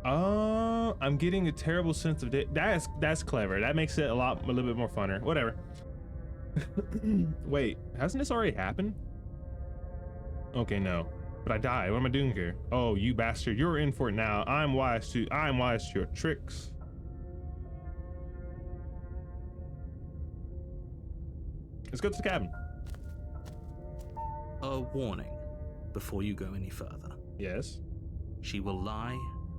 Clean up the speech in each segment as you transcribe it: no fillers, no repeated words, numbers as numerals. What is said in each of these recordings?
I'm getting a terrible sense of it. That's clever. That makes it a little bit more funner. Whatever. Wait, hasn't this already happened? Okay, no. But I died. What am I doing here? Oh, you bastard. You're in for it now. I'm wise to your tricks. Let's go to the cabin. A warning before you go any further. Yes. She will lie.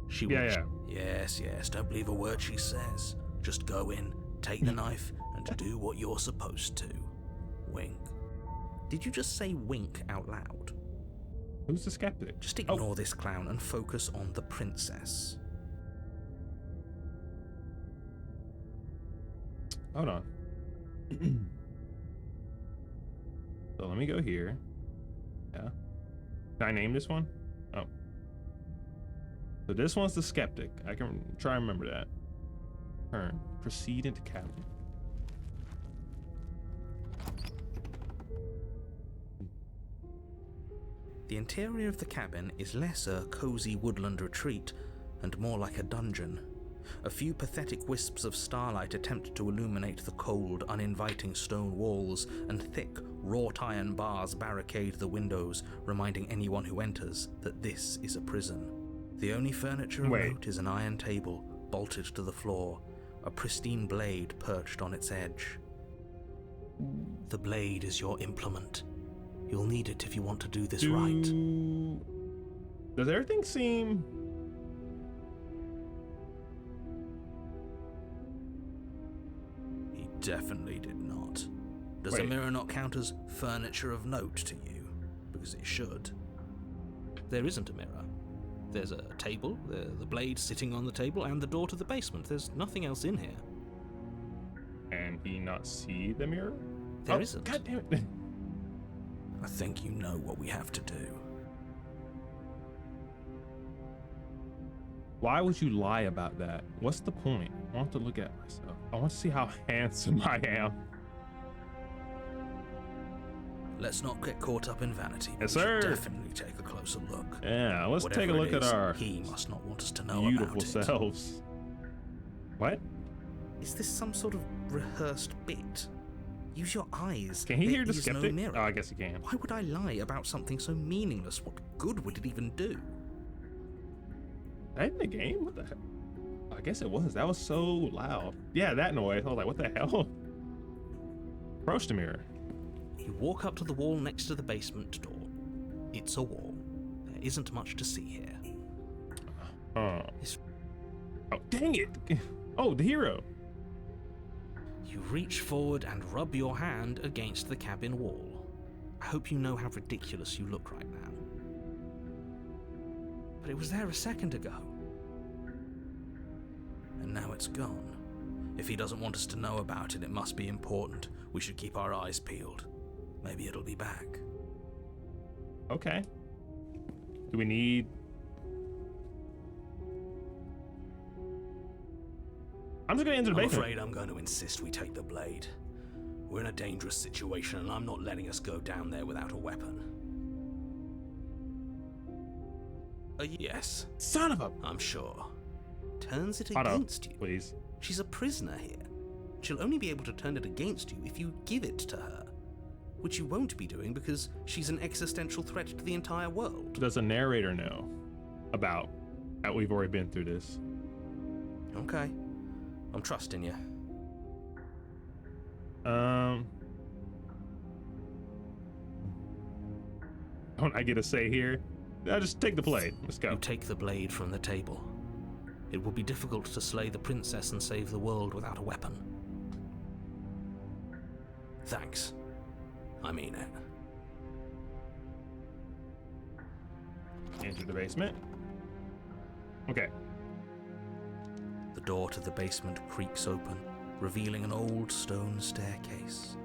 She will. Yeah. Yes. Don't believe a word she says. Just go in, take the knife, and do what you're supposed to. Wink. Did you just say wink out loud? Who's the skeptic? Just ignore this clown and focus on the princess. Hold on. So let me go here. Yeah. Can I name this one? Oh. So this one's the skeptic. I can try and remember that. Turn. Proceed into cabin. The interior of the cabin is less a cozy woodland retreat and more like a dungeon. A few pathetic wisps of starlight attempt to illuminate the cold, uninviting stone walls, and thick, wrought iron bars barricade the windows, reminding anyone who enters that this is a prison. The only furniture of note is an iron table, bolted to the floor, a pristine blade perched on its edge. The blade is your implement. You'll need it if you want to do this right. Does everything seem... He definitely did not. Does the mirror not count as furniture of note to you? Because it should. There isn't a mirror. There's a table, the blade sitting on the table, and the door to the basement. There's nothing else in here. Can he not see the mirror? There isn't. God damn it. I think you know what we have to do. Why would you lie about that? What's the point? I want to look at myself. I want to see how handsome I am. Let's not get caught up in vanity. Yes, we sir. should definitely take a closer look. Yeah, let's Whatever take a look it is, at our he must not want us to know beautiful about it. selves. What? Is this some sort of rehearsed bit? Use your eyes. Can he hear the There is skeptic? no mirror. Oh, I guess he can. Why would I lie about something so meaningless? What good would it even do? That in the game? What the hell? I guess it was. That was so loud. Yeah, that noise. I was like, what the hell? Approach the mirror. You walk up to the wall next to the basement door. It's a wall. There isn't much to see here. Oh, dang it. Oh, the hero. You reach forward and rub your hand against the cabin wall. I hope you know how ridiculous you look right now. But it was there a second ago. And now it's gone. If he doesn't want us to know about it, it must be important. We should keep our eyes peeled. Maybe it'll be back. Okay. Do we need... I'm just gonna enter the I'm basement. afraid I'm going to insist we take the blade. We're in a dangerous situation, and I'm not letting us go down there without a weapon. Yes. Son of a... I'm sure. Turns it Otto, against you. please. She's a prisoner here. She'll only be able to turn it against you if you give it to her. Which you won't be doing because she's an existential threat to the entire world. Does a narrator know about that we've already been through this? Okay. I'm trusting you. Don't I get a say here? I'll just take the blade. Let's go. You take the blade from the table. It will be difficult to slay the princess and save the world without a weapon. Thanks. I mean it. Enter the basement. Okay. The door to the basement creaks open, revealing an old stone staircase.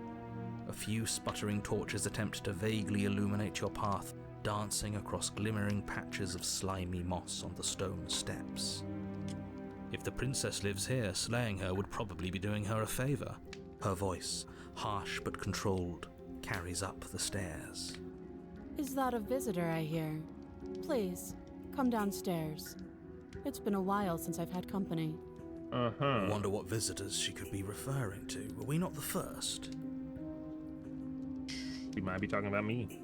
A few sputtering torches attempt to vaguely illuminate your path, dancing across glimmering patches of slimy moss on the stone steps. If the princess lives here, slaying her would probably be doing her a favor. Her voice, harsh but controlled, carries up the stairs. Is that a visitor I hear? Please, come downstairs. It's been a while since I've had company. I wonder what visitors she could be referring to. Were we not the first? She might be talking about me.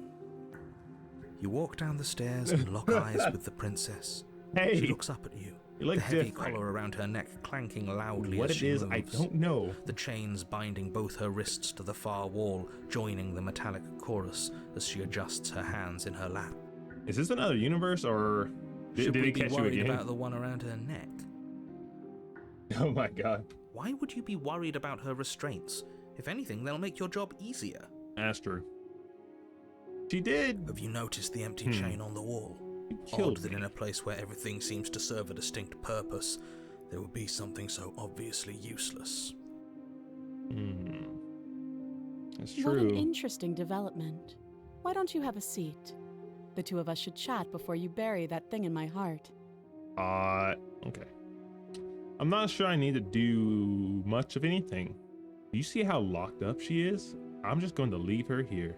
You walk down the stairs and lock eyes with the princess. Hey, She looks up at you. you look The heavy different. collar around her neck clanking loudly What as it she is, moves. I don't know. The chains binding both her wrists to the far wall, joining the metallic chorus as she adjusts her hands in her lap. Is this another universe, or Should did we it be catch you worried again? about the one around her neck? Oh my god. Why would you be worried about her restraints? If anything, they'll make your job easier. That's true. She did. Have you noticed the empty chain on the wall? She Odd killed that me. in a place where everything seems to serve a distinct purpose, there would be something so obviously useless. That's What an true. interesting development. Why don't you have a seat? The two of us should chat before you bury that thing in my heart. Okay. I'm not sure I need to do much of anything. Do you see how locked up she is? I'm just going to leave her here.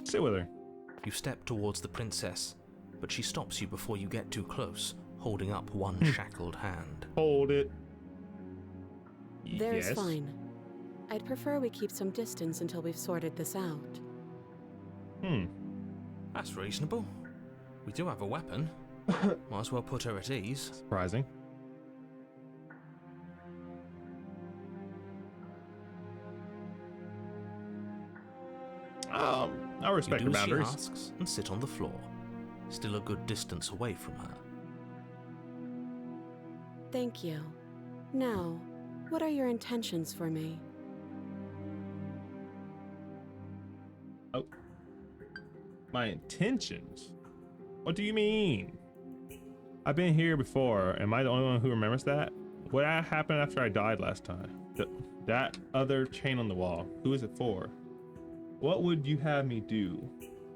Sit with her. You step towards the princess, but she stops you before you get too close, holding up one shackled hand. Hold it. There's Yes. fine. I'd prefer we keep some distance until we've sorted this out. That's reasonable. We do have a weapon. Might as well put her at ease. Surprising. I You respect do her as she boundaries. asks and sit on the floor, still a good distance away from her. Thank you. Now, what are your intentions for me? Oh. My intentions? What do you mean? I've been here before. Am I the only one who remembers that? What happened after I died last time? That other chain on the wall. Who is it for? What would you have me do?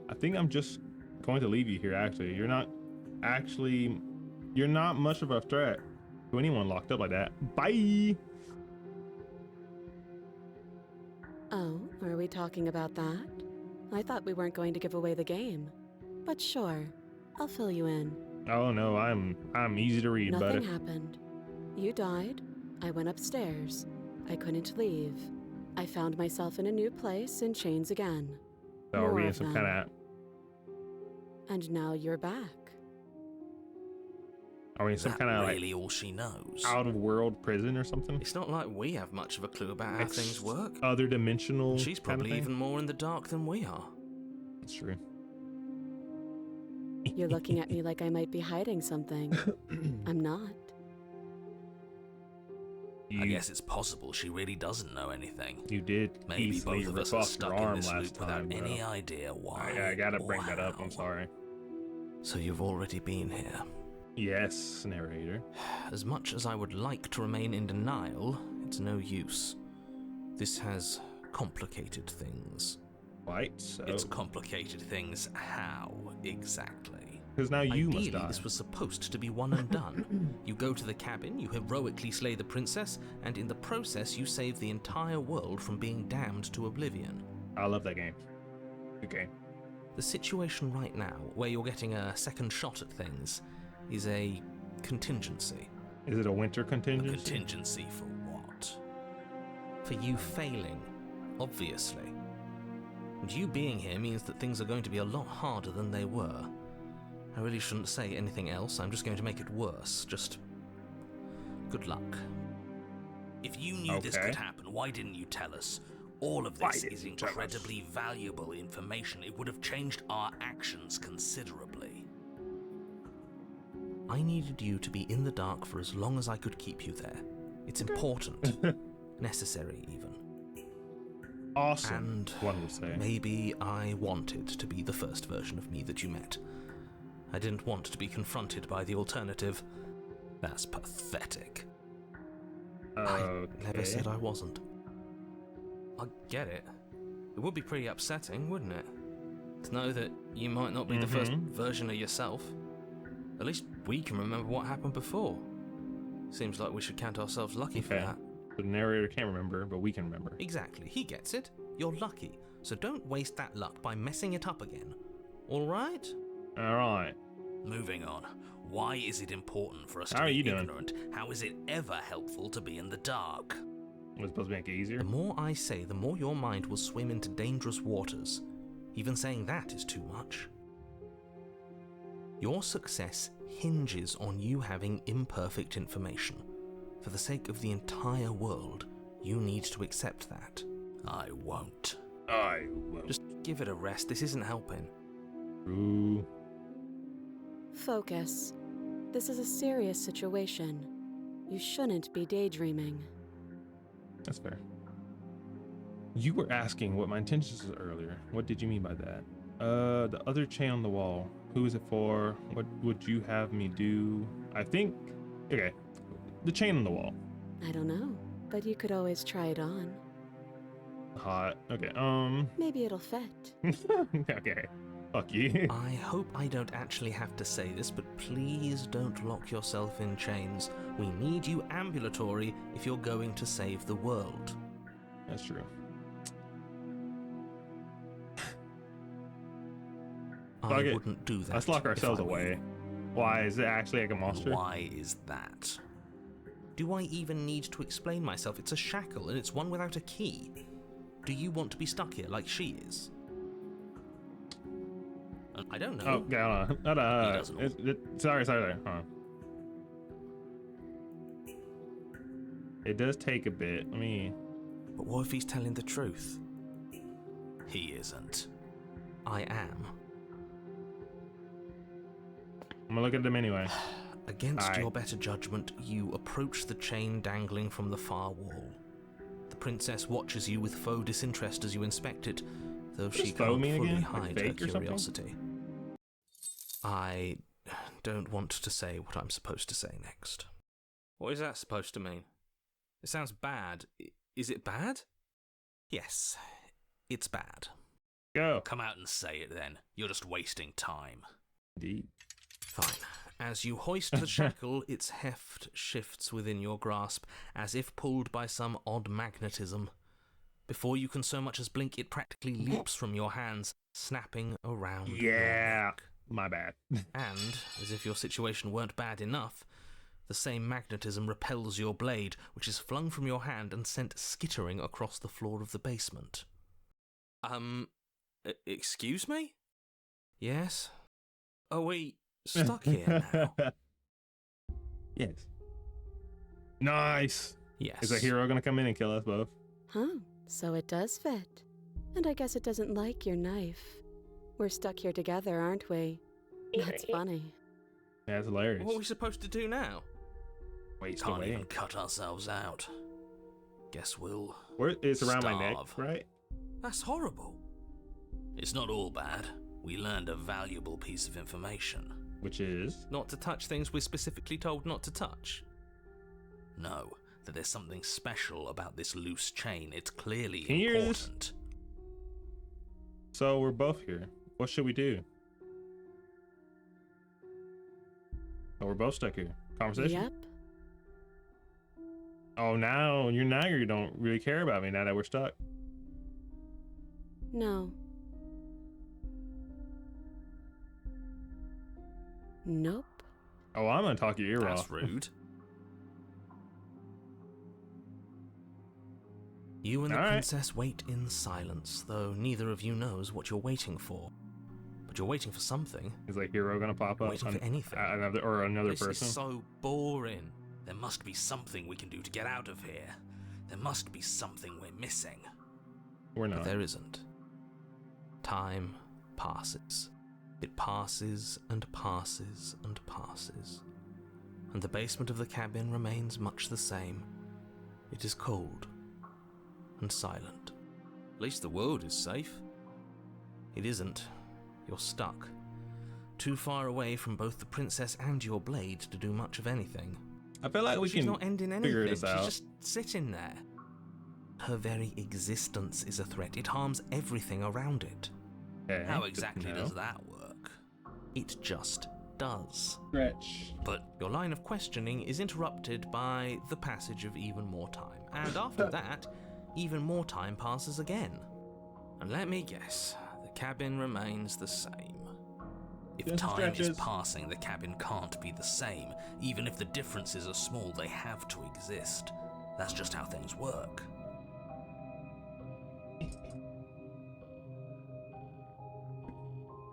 I think I'm just going to leave you here, actually. You're not much of a threat to anyone locked up like that. Bye! Oh, are we talking about that? I thought we weren't going to give away the game. But sure, I'll fill you in. Oh no, I'm easy to read, Nothing buddy. happened. You died. I went upstairs. I couldn't leave. I found myself in a new place in chains again. So are we More in of some them. kind of And now you're back. Is that really all she knows? out of world prison or something? It's not like we have much of a clue about how things work. Other dimensional. She's kind of probably thing? even more in the dark than we are. That's true. You're looking at me like I might be hiding something. I'm not. I guess it's possible she really doesn't know anything. You did Maybe easily both of rip us are off stuck your in arm this last loop without time, bro. any idea why. I gotta or bring that up. I'm how. sorry. So you've already been here. Yes, narrator. As much as I would like to remain in denial, it's no use. This has complicated things. Quite so. It's complicated things how, exactly? Because now you Ideally, must die. this was supposed to be one and done. You go to the cabin, you heroically slay the princess, and in the process you save the entire world from being damned to oblivion. I love that game. Good game. The situation right now, where you're getting a second shot at things, is a contingency. Is it a winter A contingency? contingency for what? For you failing, obviously. And you being here means that things are going to be a lot harder than they were. I really shouldn't say anything else, I'm just going to make it worse. Just good luck. If you knew this Okay. could happen, why didn't you tell us? All of Why this didn't is you tell us? incredibly valuable information. It would have changed our actions considerably. I needed you to be in the dark for as long as I could keep you there. It's important. Necessary, even. Awesome. And one would say. maybe I wanted to be the first version of me that you met. I didn't want to be confronted by the alternative. That's pathetic. I never said I wasn't. I get it. It would be pretty upsetting, wouldn't it? To know that you might not be the first version of yourself. At least we can remember what happened before. Seems like we should count ourselves lucky for Okay. that. The narrator can't remember, but we can remember. Exactly, he gets it. You're lucky. so don't waste that luck by messing it up again. Alright? Alright. Moving on. Why is it important for us How to are be you doing? ignorant? How is it ever helpful to be in the dark? Was it supposed to make it easier? The more I say, the more your mind will swim into dangerous waters. Even saying that is too much. Your success hinges on you having imperfect information. For the sake of the entire world, you need to accept that. I won't. I won't. Just give it a rest. This isn't helping. Ooh. Focus. This is a serious situation. You shouldn't be daydreaming. That's fair. You were asking what my intentions was earlier. What did you mean by that? The other chain on the wall. Who is it for? What would you have me do? I think... Okay. The chain on the wall. I don't know, but you could always try it on. Hot. Okay, Maybe it'll fit. okay. Fuck you. I hope I don't actually have to say this, but please don't lock yourself in chains. We need you ambulatory if you're going to save the world. That's true. I wouldn't do that. Let's lock if ourselves I were away. you. Why? Is it actually like a monster? Why is that? Do I even need to explain myself? It's a shackle, and it's one without a key. Do you want to be stuck here like she is? I don't know. Oh, okay, hold on. He doesn't. Sorry. Hold on. It does take a bit. I mean... But what if he's telling the truth? He isn't. I am. I'm gonna look at them anyway. Against Aye. your better judgment, you approach the chain dangling from the far wall. The princess watches you with faux disinterest as you inspect it, though she does faux can't mean fully again? Like hide her fake or something? curiosity. I don't want to say what I'm supposed to say next. What is that supposed to mean? It sounds bad. Is it bad? Yes, it's bad. Go. Come out and say it then. You're just wasting time. Indeed. Fine. As you hoist the shackle, its heft shifts within your grasp, as if pulled by some odd magnetism. Before you can so much as blink, it practically leaps from your hands, snapping around your Yeah. neck. My bad. And, as if your situation weren't bad enough, the same magnetism repels your blade, which is flung from your hand and sent skittering across the floor of the basement. Excuse me? Yes? Are we stuck here now? Yes. Nice. Yes. Is a hero gonna come in and kill us both? Huh, so it does fit. And I guess it doesn't like your knife. We're stuck here together, aren't we? That's funny. Yeah, that's hilarious. What are we supposed to do now? Waste Can't away. even cut ourselves out. Guess we'll... Where it's around my neck, starve. right? That's horrible. It's not all bad. We learned a valuable piece of information. Which is... Not to touch things we're specifically told not to touch. No, that there's something special about this loose chain. It's clearly Can you hear this? important. So we're both here. What should we do? Oh, we're both stuck here. Conversation? Yep. Oh, now you don't really care about me now that we're stuck. No. Nope. Oh, I'm gonna talk your ear That's off. rude. You and the All right. princess wait in silence, though neither of you knows what you're waiting for. But you're waiting for something. Is like hero gonna pop up? Waiting for anything. Another This person? is so boring. There must be something we can do to get out of here. There must be something we're missing. We're But not. there isn't. Time passes. It passes and passes and passes. And the basement of the cabin remains much the same. It is cold and silent. At least the world is safe. It isn't. You're stuck. Too far away from both the princess and your blade to do much of anything. I feel like we She's can not ending figure anything. this out. She's just sitting there. Her very existence is a threat. It harms everything around it. Okay, How good to exactly know. does that work? It just does. Stretch. But your line of questioning is interrupted by the passage of even more time. And after that, even more time passes again. And let me guess, the cabin remains the same. If Just time stretches. is passing, the cabin can't be the same. Even if the differences are small, they have to exist. That's just how things work.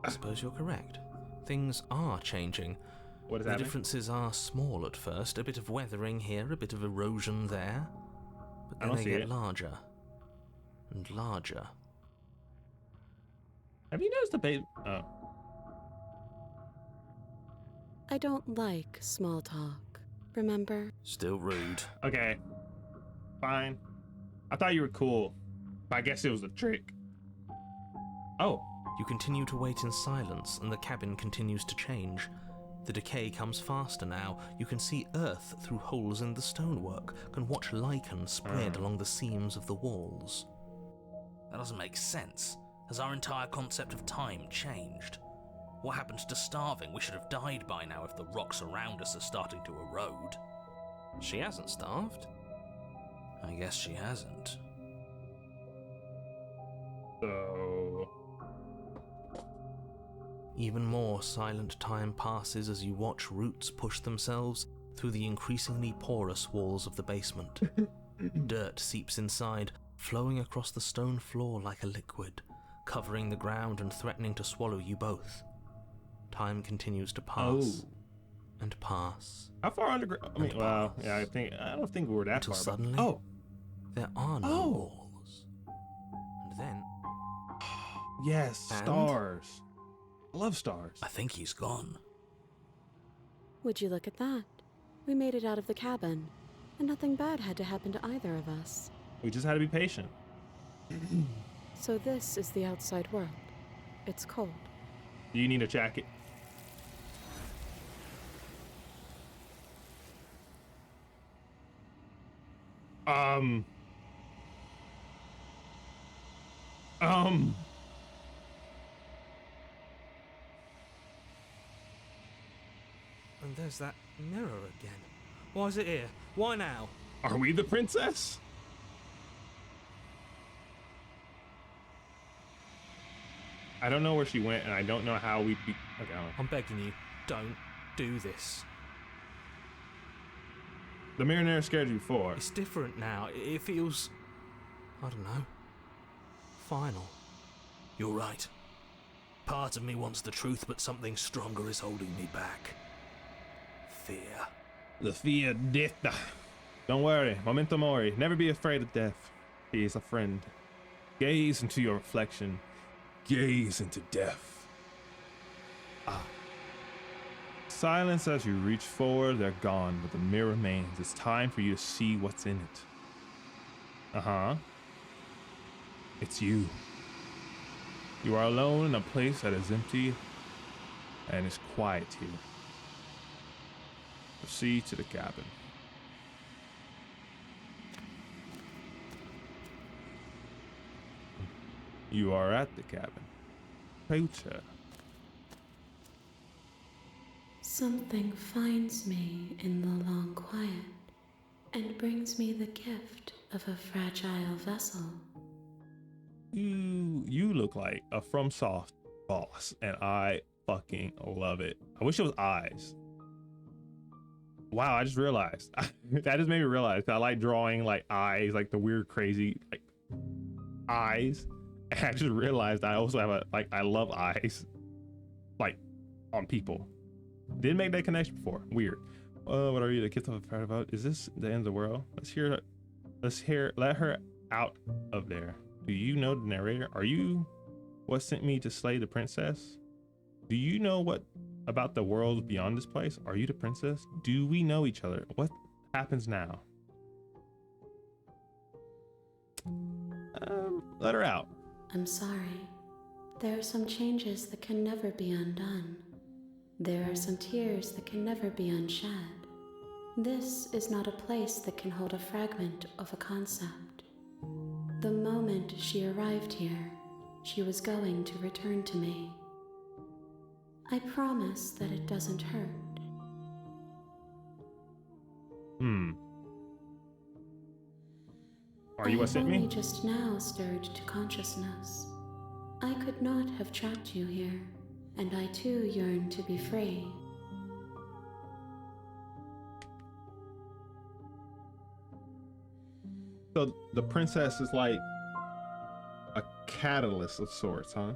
I suppose you're correct. Things are changing. What is The happening? differences are small at first, a bit of weathering here, a bit of erosion there. But I then don't they see get it. larger and larger. Have you noticed the baby? Oh. I don't like small talk, remember? Still rude. Okay. Fine. I thought you were cool. But I guess it was a trick. Oh. You continue to wait in silence, and the cabin continues to change. The decay comes faster now. You can see earth through holes in the stonework, can watch lichen spread along the seams of the walls. That doesn't make sense. Has our entire concept of time changed? What happened to starving? We should have died by now if the rocks around us are starting to erode. She hasn't starved. I guess she hasn't. So. Even more silent time passes as you watch roots push themselves through the increasingly porous walls of the basement. Dirt seeps inside, flowing across the stone floor like a liquid, covering the ground and threatening to swallow you both. Time continues to pass and pass How far underground? I mean, And well, pass. yeah, I don't think we were that until far. suddenly Oh. there are no Oh. walls. And then Yes. And? Stars. I love stars. I think he's gone. Would you look at that? We made it out of the cabin, and nothing bad had to happen to either of us. We just had to be patient. So this is the outside world. It's cold. Do you need a jacket? Um. And there's that mirror again. Why is it here? Why now? Are we the princess? I don't know where she went, and I don't know how we be. Okay, I don't know. I'm begging you, don't do this. The mirror never scared you before. It's different now. It feels, I don't know, final. You're right. Part of me wants the truth, but something stronger is holding me back. Fear. The fear of death. Don't worry, memento mori. Never be afraid of death. He is a friend. Gaze into your reflection. Gaze into death. Silence as you reach forward, they're gone, but the mirror remains. It's time for you to see what's in it. It's you. You are alone in a place that is empty and is quiet here. Proceed to the cabin. You are at the cabin. Future. Something finds me in the long quiet and brings me the gift of a fragile vessel. You look like a FromSoft boss, and I fucking love it. I wish it was eyes. Wow, I just realized. That just made me realize I like drawing like eyes, like the weird, crazy like eyes. And I just realized I also have I love eyes, like on people. Didn't make that connection before. Weird. What are you, the gift of a proud about? Is this the end of the world? Let her out of there. Do you know the narrator? Are you what sent me to slay the princess? Do you know what about the world beyond this place? Are you the princess? Do we know each other? What happens now? Let her out. I'm sorry. There are some changes that can never be undone. There are some tears that can never be unshed. This is not a place that can hold a fragment of a concept. The moment she arrived here, she was going to return to me. I promise that it doesn't hurt. Are you what sent I have me? only just now stirred to consciousness. I could not have trapped you here, and I too yearn to be free. So the princess is like a catalyst of sorts, huh?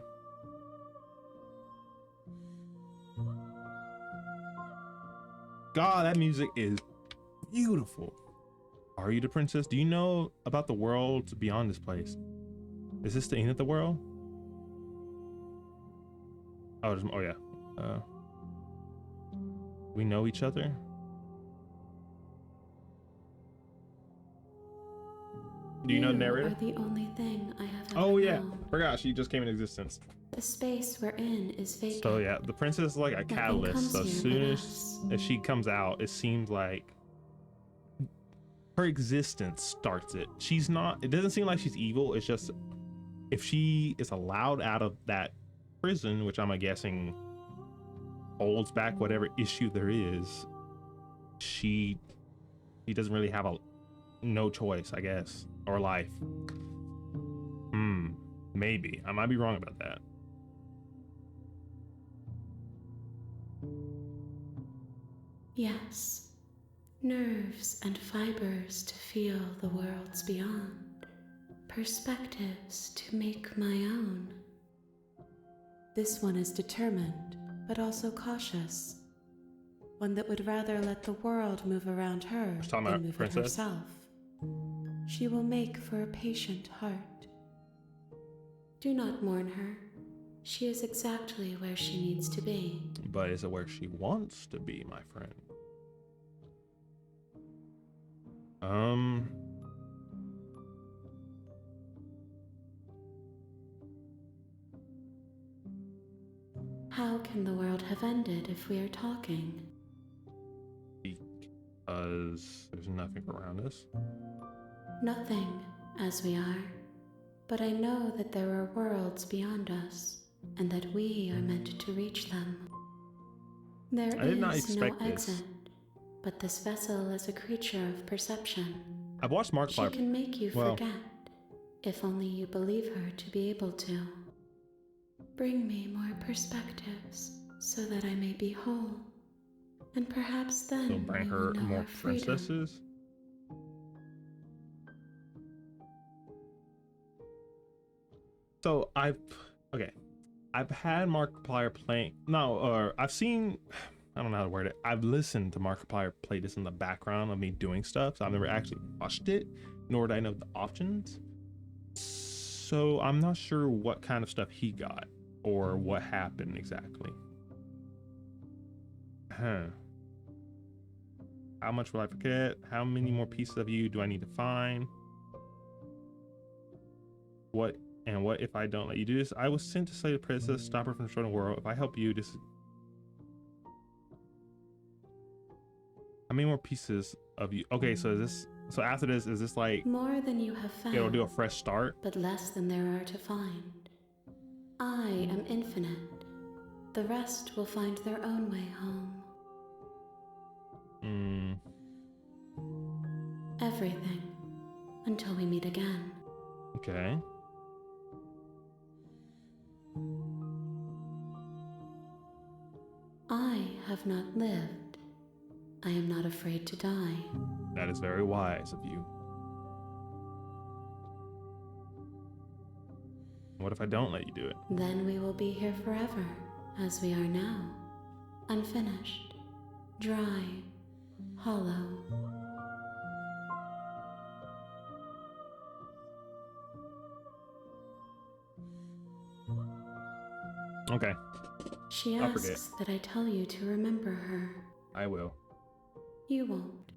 God, that music is beautiful. Are you the princess? Do you know about the world beyond this place? Is this the end of the world? Oh yeah. We know each other? Do you know the narrator? You are the only thing I have ever Oh yeah, known. forgot she just came in existence. The space we're in is vacant. So yeah, the princess is like a catalyst. So as comes soon here as she comes out, it seems like her existence starts it. She's not, it doesn't seem like she's evil. It's just if she is allowed out of that prison, which I'm guessing holds back whatever issue there is, she doesn't really have no choice, I guess, or life. Maybe. I might be wrong about that. Yes. Nerves and fibers to feel the worlds beyond. Perspectives to make my own. This one is determined, but also cautious. One that would rather let the world move around her talking than about move it princess? herself. She will make for a patient heart. Do not mourn her. She is exactly where she needs to be. But is it where she wants to be, my friend? How can the world have ended if we are talking? Because there's nothing around us. Nothing, as we are. But I know that there are worlds beyond us, and that we are meant to reach them. There I did not is no expect this. exit, but this vessel is a creature of perception. I've watched She Markiplier. can make you well, forget, if only you believe her to be able to. Bring me more perspectives, so that I may be whole, and perhaps then So bring we her will know more our freedom. princesses. So I've had Markiplier playing. No, or I've seen. I don't know how to word it. I've listened to Markiplier play this in the background of me doing stuff. So I've never actually watched it, nor do I know the options. So I'm not sure what kind of stuff he got or what happened exactly. How much will I forget? How many more pieces of you do I need to find? What if I don't let you do this? I was sent to slay the princess, stop her from destroying the world. If I help you, this. How many more pieces of you? Okay, so after this, is this like More than you have found, it'll do a fresh start? but less than there are to find. I am infinite. The rest will find their own way home. Everything, until we meet again. Okay. I have not lived. I am not afraid to die. That is very wise of you. What if I don't let you do it? Then we will be here forever, as we are now. Unfinished, dry, hollow. Okay, She I'll forget. asks that I tell you to remember her. I will. You won't.